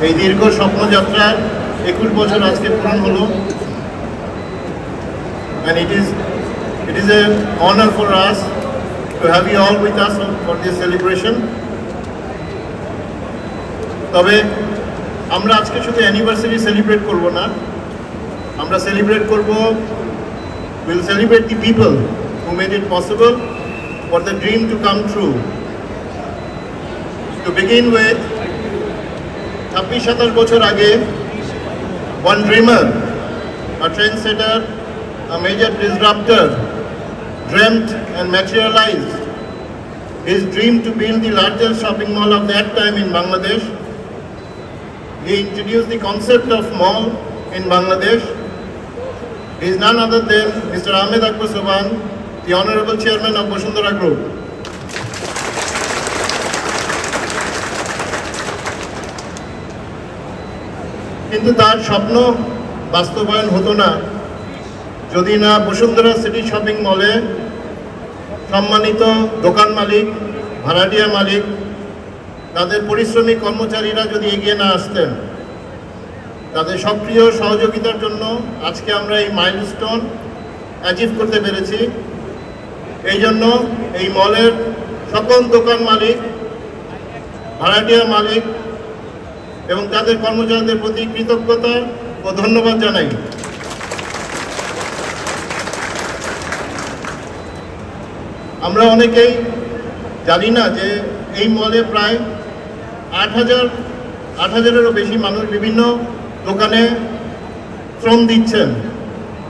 এই দীর্ঘ স্বপ্নযাত্রার 21 বছর আজকে পূরণ হলো। And it is an honor for us to have you all with us for this celebration. তবে আমরা আজকে শুধু অ্যানিভার্সারি সেলিব্রেট করব না, আমরা সেলিব্রেট করব, we'll celebrate the people who made it possible for the dream to come true. To begin with, 26-27 বছর আগে one dreamer, a trendsetter, a major disruptor dreamt and materialized his dream to build the largest shopping mall of that time in Bangladesh. He introduced the concept of mall in Bangladesh. He is none other than Mr. Ahmed Akbar Sobhan, the Honorable Chairman of Bosundhara Group. কিন্তু তার স্বপ্ন বাস্তবায়ন হতো না যদি না Bashundhara city shopping মলে সম্মানিত দোকান মালিক, ভাড়াটিয়া মালিক, তাদের পরিশ্রমী কর্মচারীরা যদি এগিয়ে না আসতেন। তাদের সক্রিয় সহযোগিতার জন্য আজকে আমরা এই মাইলস্টোন অ্যাচিভ করতে পেরেছি। এই জন্য এই মলের সকল দোকান মালিক, ভাড়াটিয়া মালিক এবং তাদের কর্মচারীদের প্রতি কৃতজ্ঞতা ও ধন্যবাদ জানাই। আমরা অনেকেই জানি না যে এই মলে প্রায় 8,000-এরও বেশি মানুষ বিভিন্ন দোকানে শ্রম দিচ্ছেন।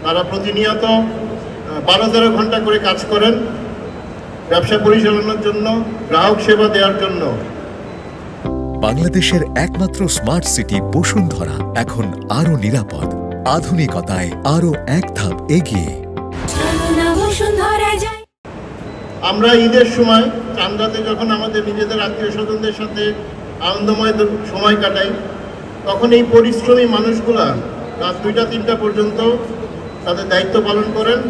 তারা প্রতিনিয়ত 12-13 ঘন্টা করে কাজ করেন ব্যবসা পরিচালনার জন্য, গ্রাহক সেবা দেওয়ার জন্য। বাংলাদেশের একমাত্র স্মার্ট সিটি বসুন্ধরা এখন আরো নিরাপদ, আধুনিকতায় আরো এক ধাপ এগিয়ে। আমরা ঈদের সময় চান্দাতে যখন আমাদের নিজেদের আত্মীয় স্বজনদের সাথে আনন্দময় সময় কাটাই, তখন এই পরিশ্রমী মানুষগুলা রাত 2টা-3টা পর্যন্ত তাদের দায়িত্ব পালন করেন,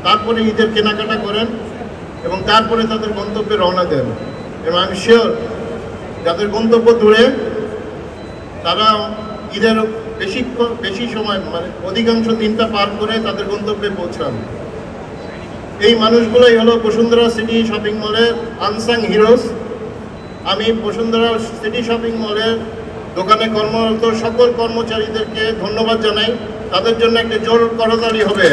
তারপরে ঈদের কেনাকাটা করেন এবং তারপরে তাদের গন্তব্যে রওনা দেন। এবং আমি শিওর যাদের গন্তব্য দূরে, তারা ঈদের বেশি সময় মানে অধিকাংশ দিনটা পার করে তাদের গন্তব্যে পৌঁছান। এই মানুষগুলোই হলো বসুন্ধরা সিটি শপিং মলের আনসাং হিরোজ। আমি বসুন্ধরা সিটি শপিং মলের দোকানে কর্মরত সকল কর্মচারীদেরকে ধন্যবাদ জানাই। তাদের জন্য একটা জোর করতালি হবে।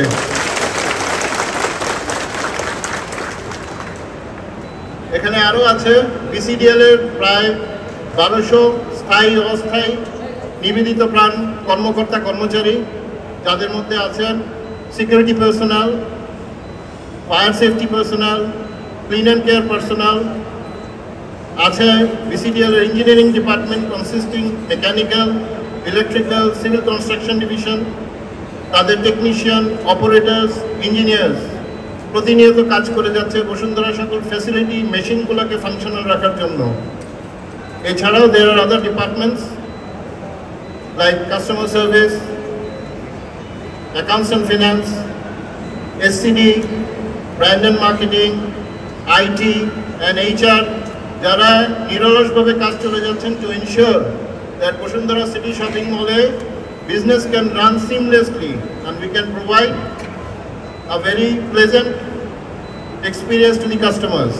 এখানে আরও আছে বিসিডিএল এর প্রায় 1200 স্থায়ী অস্থায়ী নিবেদিত প্রাণ কর্মকর্তা কর্মচারী, যাদের মধ্যে আছেন security personal, fire safety personal, clean and care personal, আছে বিসিডিএল এর engineering department consisting mechanical, electrical, civil construction division, তাদের টেকনিশিয়ান, অপারেটার্স, ইঞ্জিনিয়ার্স প্রতিনিয়ত কাজ করে যাচ্ছে বসুন্ধরা সকল ফ্যাসিলিটি মেশিনগুলোকে ফাংশনাল রাখার জন্য। এছাড়াও there are other departments like customer service, accounts and finance, SCD, brand and marketing, IT and HR, যারা নিরলসভাবে কাজ চলে যাচ্ছেন to ensure that Bosundhara City Shopping Mall business can run seamlessly and we can provide a very pleasant experience to the customers.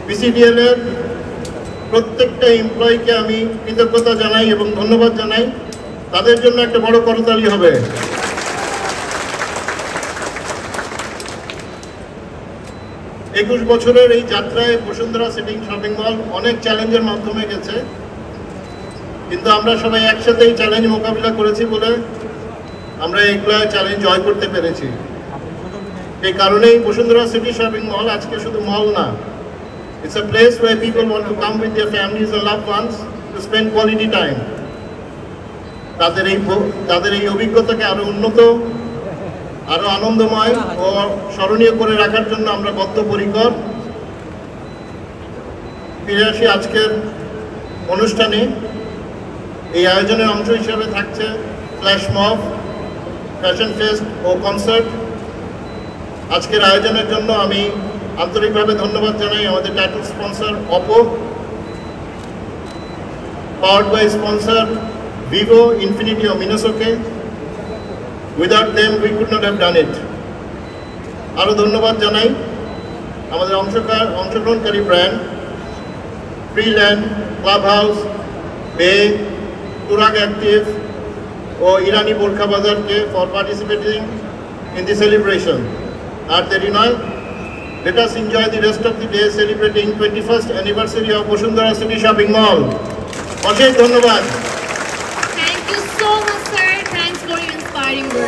BCDL এর প্রত্যেকটা এমপ্লয়িকে আমি কৃতজ্ঞতা জানাই এবং ধন্যবাদ জানাই। তাদের জন্য একটা বড় করতালি হবে। একুশ বছরের এই যাত্রায় বসুন্ধরা সিটি শপিং মল অনেক চ্যালেঞ্জের মাধ্যমে গেছে, কিন্তু আমরা সবাই একসাথে এই চ্যালেঞ্জ মোকাবিলা করেছি বলে আমরা এগুলা চ্যালেঞ্জ জয় করতে পেরেছি। এই কারণেই বসুন্ধরা সিটি শপিং মল আজকে শুধু মল না, it's a place where people want to come with their families and loved ones to spend quality time. তাদের এই অভিজ্ঞতাকে আরো উন্নত, আরো আনন্দময় ও স্মরণীয় করে রাখার জন্য আমরা বদ্ধপরিকর। ফিরে আসি আজকের অনুষ্ঠানে। এই আয়োজনের অংশ হিসেবে থাকছে ফ্ল্যাশ মব, ফ্যাশন ফেস্ট ও কনসার্ট। আজকের আয়োজনের জন্য আমি আন্তরিকভাবে ধন্যবাদ জানাই আমাদের title sponsor Oppo. powered by sponsor Vivo, Infinity or Minosoke. Without them, we could not have done it. আরো ধন্যবাদ জানাই আমাদের অংশগ্রহণকারী ব্র্যান্ড ফ্রিল্যান্ড, ক্লাব হাউস, বে, তুরাগ অ্যাক্টিভ ও ইরানি বোরখা বাজারকে for participating in the celebration. আর দেরি নয়, let us enjoy the rest of the day celebrating 21st anniversary of Bosundhara City Shopping Mall. অশেষ ধন্যবাদ। Thank you so much, sir. Thanks for your inspiring words.